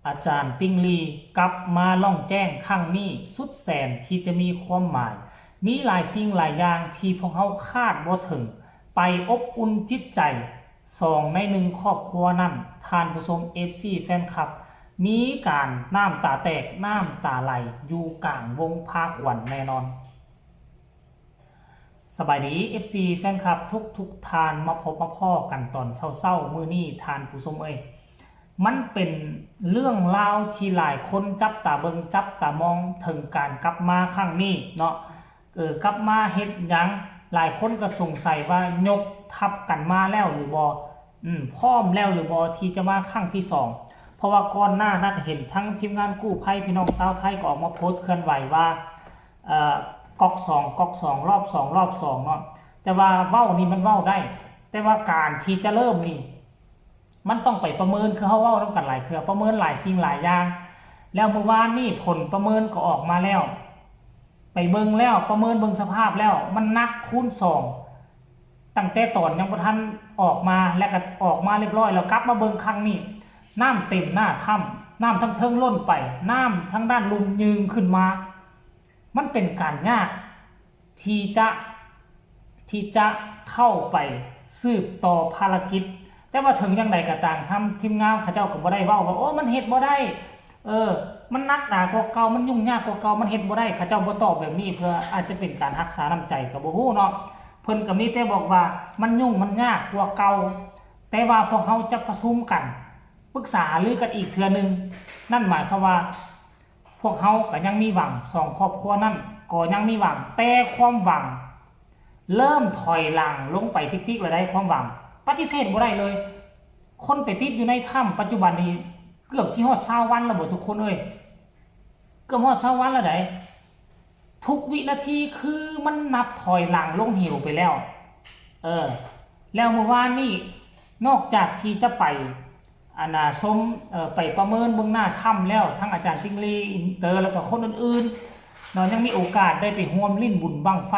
อาจารย์ติงลีกลับมาล่องแจ้งครั้งนี้สุดแสนที่จะมีความหมายมีหลายสิ่งหลายอย่างที่พวกเขาคาดบ่ถึงไปอบอุ่นจิตใจในหนึ่งครอบครัวนั่นทานผู้ชม FC แฟนคลับมีการน้ำตาแตกน้ำตาไหลอยู่กลางวงพาขวัญแน่นอนสบายดี FC แฟนคลับทุกทานมาพบมาพ่อกันตอนเศร้าๆมื้อนี้ทานผู้ชมมันเป็นเรื่องราวที่หลายคนจับตาเบิงจับตามองถึงการกลับมาครั้งนี้เนาะกลับมาเฮ็ดหยังหลายคนก็สงสัยว่ายกทัพกันมาแล้วหรือบ่พร้อมแล้วหรือบ่ที่จะมาครั้งที่2เพราะว่าก่อนหน้านั้นเห็นทั้งทีมงานกู้ภัยพี่น้องชาวไทยก็ออกมาโพสต์เคลื่อนไหวว่าก๊อก2รอบ2เนาะแต่ว่าเว้านี่มันเว้าได้แต่ว่าการที่จะเริ่มนี่มันต้องไปประเมินคือเขาเว้านำกันหลายเทื่อประเมินหลายสิ่งหลายอย่างแล้วเมื่อวานนี่ผลประเมินก็ออกมาแล้วไปเบิ่งแล้วประเมินเบิ่งสภาพแล้วมันหนักคูณ2ตั้งแต่ตอนยังบ่ทันออกมาแล้วก็ออกมาเรียบร้อยแล้วกลับมาเบิ่งครั้งนี้น้ำเต็มหน้าถ้ำน้ำทั้งเทิงล้นไปน้ำทั้งด้านลุมยืงขึ้นมามันเป็นการยากที่จะเข้าไปสืบต่อภารกิจแต่ว่าถึงยังไงก็ตามทำทีมงานเขาเจ้าก็บ่ได้เว้าว่าโอ้มันเฮ็ดบ่ได้มันนักหนากว่าเก่ามันยุ่งยากกว่าเก่ามันเฮ็ดบ่ได้เขาเจ้าบ่ตอบแบบนี้เพื่ออาจจะเป็นการรักษาน้ำใจก็บ่ฮู้เนาะเพิ่นก็มีแต่บอกว่ามันยุ่งมันยากกว่าเก่าแต่ว่าพวกเฮาจะประชุมกันปรึกษาหรือกันอีกเทื่อนึงนั่นหมายความว่าพวกเฮาก็ยังมีหวัง2ครอบครัวนั่นก็ยังมีหวังแต่ความหวังเริ่มถอยหลังลงไปติ๊กๆแล้วได้ความหวังปฏิเสธบ่ได้เลยคนไปติดอยู่ในถ้ำปัจจุบันนี้เกือบสิฮอด20วันแล้วบ่ทุกคนเกือบฮอด20วันแล้วได้ทุกวินาทีคือมันนับถอยหลังลงเหวไปแล้วแล้วเมื่อวานนี้นอกจากที่จะไปไปประเมินเบื้องหน้าถ้ำแล้วทั้งอาจารย์ติงลีอินเตอร์แล้วก็คนอื่นๆเรายังมีโอกาสได้ไปร่วมลิ้นบุญบั้งไฟ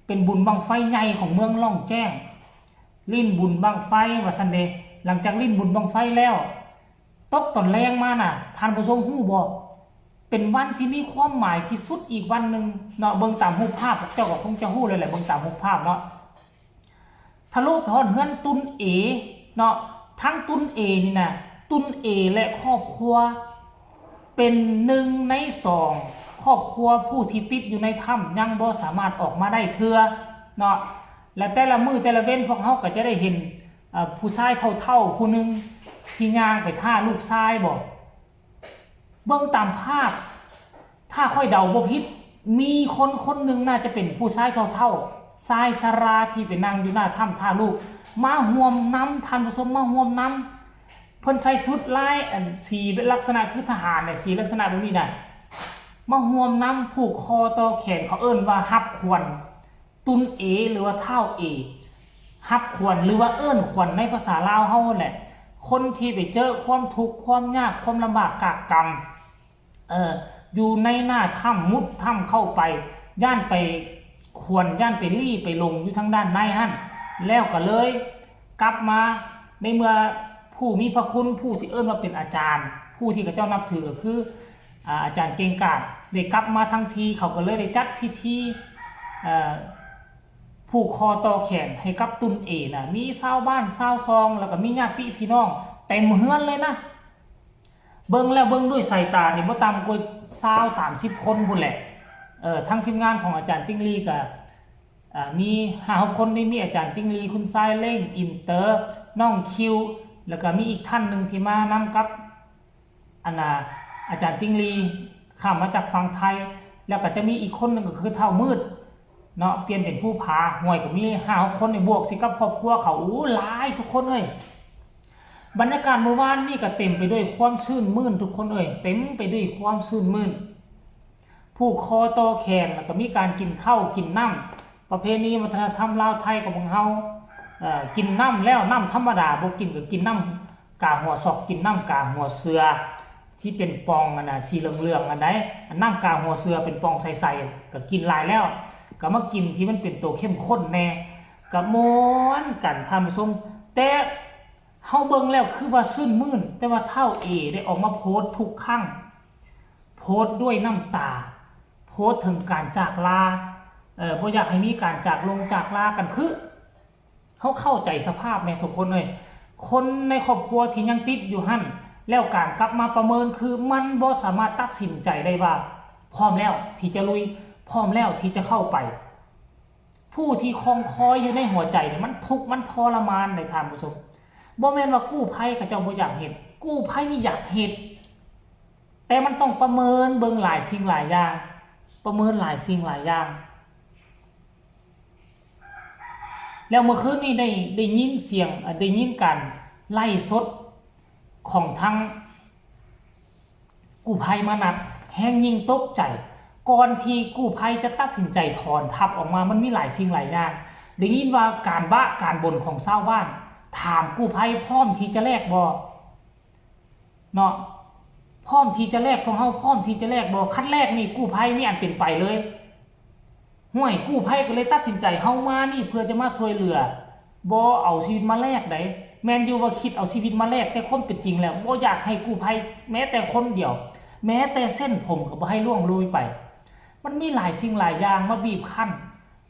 เป็นบุญบั้งไฟใหญ่ของเมืองล่องแจ้งลิ้นบุญบั้งไฟว่าซั่นเด้หลังจากลิ้นบุญบั้งไฟแล้วตกตอนแรงมาน่ะท่านผู้ชมฮู้บ่เป็นวันที่มีความหมายที่สุดอีกวันนึงเนาะเบิ่งตามรูปภาพเจ้าก็คงจะฮู้เลยแหละเบิ่งตามรูปภาพเนาะทะลุไปฮอดเฮือนตุนเอเนาะทั้งตุนเอนี่นะตุนเอและครอบครัวเป็น1 ใน 2ครอบครัวผู้ที่ติดอยู่ในถ้ำยังบ่สามารถออกมาได้เทื่อเนาะและแต่ละมื้อแต่ละเว้นพวกเฮาก็จะได้เห็นผู้ชายเฒ่าๆผู้นึงที่ย่างไปท่าลูกชายบ่เบิ่งตามภาพถ้าค่อยเดาบ่ผิดมีคนนึงน่าจะเป็นผู้ชายเฒ่าๆชายชราที่ไปนั่งอยู่หน้าถ้ำท่าลูกมาห่วมน้ำท่านผู้ชมมาห่วมน้ำเพิ่นใส่ชุดลายสีเป็นลักษณะคือทหารเนี่ยสีลักษณะแบบนี้น่ะมาห่วมน้ำผูกคอต่อแขนเขาเอิ้นว่าฮับขวัญตุนเอหรือว่าเท่าเอฮับขวัญหรือว่าเอิ้นขวัญในภาษาลาวเฮาแหละคนที่ไปเจอความทุกข์ความยากความลำบากกากกรรมอยู่ในหน้าถ้ำมุดถ้ำเข้าไปย่านไปขวัญย่านไปลี่ไปลงอยู่ทางด้านในหั่นแล้วก็เลยกลับมาในเมื่อผู้มีพระคุณผู้ที่เอิ้นว่าเป็นอาจารย์ผู้ที่เขาเจ้านับถือก็คืออาจารย์เก่งกาจได้กลับมาทั้งทีเขาก็เลยได้จัดพิธีผูกคอต่อแขนให้กับตุนเอนะมีชาวบ้านชาวซองแล้วก็มีญาติพี่น้องเต็มเฮือนเลยนะเบิ่งแล้วเบิ่งด้วยสายตานี่บ่ต่ำกว่า20-30คนพุ่นแหละทั้งทีมงานของอาจารย์ติงลีก็มี5-6คนนี่มีอาจารย์ติงลีคุณทรายเล่งอินเตอร์น้องคิวแล้วก็มีอีกท่านนึงที่มานำกับอาจารย์ติงลีข้ามมาจากฝั่งไทยแล้วก็จะมีอีกคนนึงก็คือเท่ามืดเนาะเปลี่ยนเป็นผู้พาห่วยก็มี5-6คนในบวกสิกับครอบครัวเขาหลายทุกคนบรรยากาศเมื่อวานนี่ก็เต็มไปด้วยความชื่นมื่นทุกคนเต็มไปด้วยความชื่นมื่นผู้คอต่อแขนแล้วก็มีการกินข้าวกินน้ำประเพณีวัฒนธรรมลาวไทยของเฮากินน้ำแล้วน้ำธรรมดาบ่กินก็กินน้ำกาหัวศอกกินน้ำกาหัวเสือที่เป็นปองสีเหลืองๆได้น้ำกาหัวเสือเป็นปองใสๆก็กินหลายแล้วก็มากินที่มันเป็นตัวเข้มข้นแน่ก็ม้วนกันท่านผู้ชมแต่ เฮาเบิ่งแล้วคือว่าชื่นมื่นแต่ว่าเท่าเอได้ออกมาโพสต์ทุกครั้งโพสต์ด้วยน้ำตาโพสต์ถึงการจากลาบ่อยากให้มีการจากลงจากลากันคือเขาเข้าใจสภาพแม่ทุกคนเลยคนในครอบครัวที่ยังติดอยู่หั่นแล้วการกลับมาประเมินคือมันบ่สามารถตัดสินใจได้ว่าพร้อมแล้วที่จะลุยพร้อมแล้วที่จะเข้าไปผู้ที่คองคอยอยู่ในหัวใจเนี่ยมันทุกข์มันทรมานในท่านผู้ชมบ่แม่นว่ากู้ภัยเขาเจ้าบ่อยากเฮ็ดกู้ภัยนี่อยากเฮ็ดแต่มันต้องประเมินเบิ่งหลายสิ่งหลายอย่างประเมินหลายสิ่งหลายอย่างแล้วเมื่อคืนนี้ได้ยินเสียงได้ยินการไล่สดของทั้งกู้ภัยมานัดแห้งยิ่งตกใจก่อนที่กู้ภัยจะตัดสินใจถอนทัพออกมามันมีหลายสิ่งหลายอย่างได้ยินว่าการบ้าการบ่นของชาวบ้านถามกู้ภัยพร้อมที่จะแลกบ่เนาะพร้อมที่จะแลกของเฮาพร้อมที่จะแลกบ่คันแรกนี่กู้ภัยมีอันเป็นไปเลยห่วยกู้ภัยก็เลยตัดสินใจเฮามานี่เพื่อจะมาช่วยเหลือบ่เอาชีวิตมาแลกได้แม่นอยู่ว่าคิดเอาชีวิตมาแลกแต่ความเป็นจริงแล้วบ่อยากให้กู้ภัยแม้แต่คนเดียวแม้แต่เส้นผมก็บ่ให้ล่วงโรยไปมันมีหลายสิ่งหลายอย่างมาบีบคั้น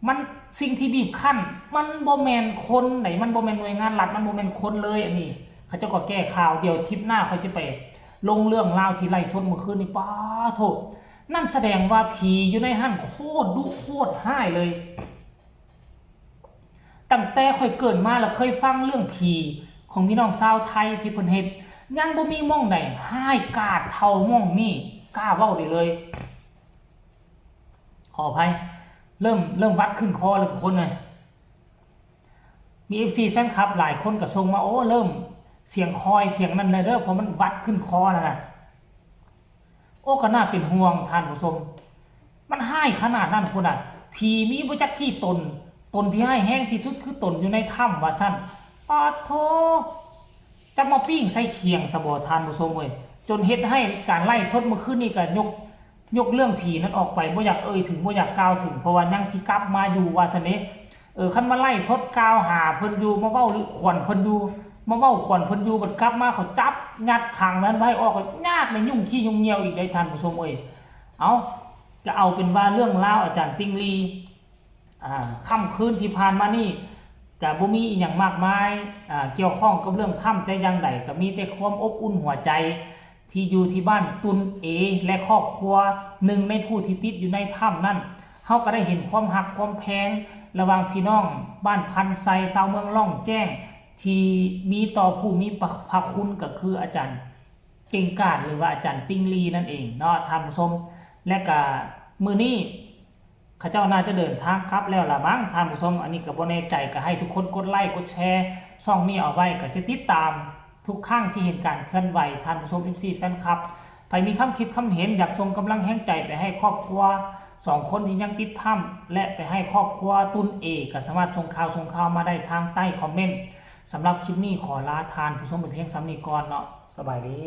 มันสิ่งที่บีบคั้นมันบ่แม่นคนไหนมันบ่แม่นหน่วยงานรัฐมันบ่แม่นคนเลยอันนี้เขาเจ้าก็แก้ข่าวเดี๋ยวทริปหน้าเขาสิไปลงเรื่องราวที่ไล่ชนเมื่อคืนนี้ป้าโธ่นั่นแสดงว่าผีอยู่ในหั่นโคตรดุโคตรห้ายเลยตั้งแต่ค่อยเกิดมาแล้วเคยฟังเรื่องผีของพี่น้องชาวไทยที่เพิ่นเฮ็ดยังบ่มีม่องใดห้ายกาดเท่าม่องนี้กล้าเว้าได้เลยขออภัยเริ่มวัดขึ้นคอแล้วทุกคนเลยมี FC แฟนคลับหลายคนก็ส่งมาโอ้เริ่มเสียงคอยเสียงนั้นเลยเด้อเพราะมันวัดขึ้นคอแล้วนะโอ้ก็น่าเป็นห่วงท่านผู้ชมมันห้ายขนาดนั้นพุ่นน่ะผีมีบ่จักกี่ตนที่ห้ายแห้งที่สุดคือตนอยู่ในถ้ำว่าซั่นปาโธจะมาปิ้งใส่เคียงสะบ่ท่านผู้ชมเว้ยจนเฮ็ดให้การไล่สดเมื่อคืนนี้ก็ยกเรื่องผีนั้นออกไปบ่อยากถึงบ่อยากกล่าวถึงเพราะว่ายังสิกลับมาอยู่ว่าซั่นเด้คันมาไล่สดกล่าวหาเพิ่นอยู่มาเว้าขวัญเพิ่นอยู่มาเว้าขวัญเพิ่นอยู่บัดกลับมาเขาจับงัดขังนั้นไว้ออกก็ยากในยุ่งขี้ยุ่งเหยี่ยวอีกได้ท่านผู้ชมเอ้ยเอาจะเอาเป็นว่าเรื่องราวอาจารย์ติงลีค่ำคืนที่ผ่านมานี่ก็บ่มีอีหยังมากมายเกี่ยวข้องกับเรื่องถ้ำแต่อย่างใดก็มีแต่ความอบอุ่นหัวใจที่อยู่ที่บ้านตุนเอและครอบครัวหนึ่งในผู้ที่ติดอยู่ในถ้ำนั่นเฮาก็ได้เห็นความหักความแพงระหว่างพี่น้องบ้านพันไซชาวเมืองล่องแจ้งที่มีต่อผู้มีพระคุณก็คืออาจารย์เก่งกาจหรือว่าอาจารย์ติงลีนั่นเองเนาะท่านผู้ชมและก็มื้อนี้ข้าเจ้าน่าจะเดินทางครับแล้วล่ะมั้งท่านผู้ชมอันนี้ก็บ่แน่ใจก็ให้ทุกคนกดไลค์กดแชร์ช่องนี้เอาไว้ก็จะติดตามทุกครั้งที่เห็นการเคลื่อนไหวท่านผู้ชม FC แฟนคลับใครมีคำคิดคำเห็นอยากส่งกำลังแห่งใจไปให้ครอบครัว2คนที่ยังติดถ้ำและไปให้ครอบครัวตุนเอก็สามารถส่งข่าวมาได้ทางใต้คอมเมนต์สำหรับคลิปนี้ขอลาทานผู้ชมเป็นเพียงซ้ำนี้ก่อนเนาะสบายดี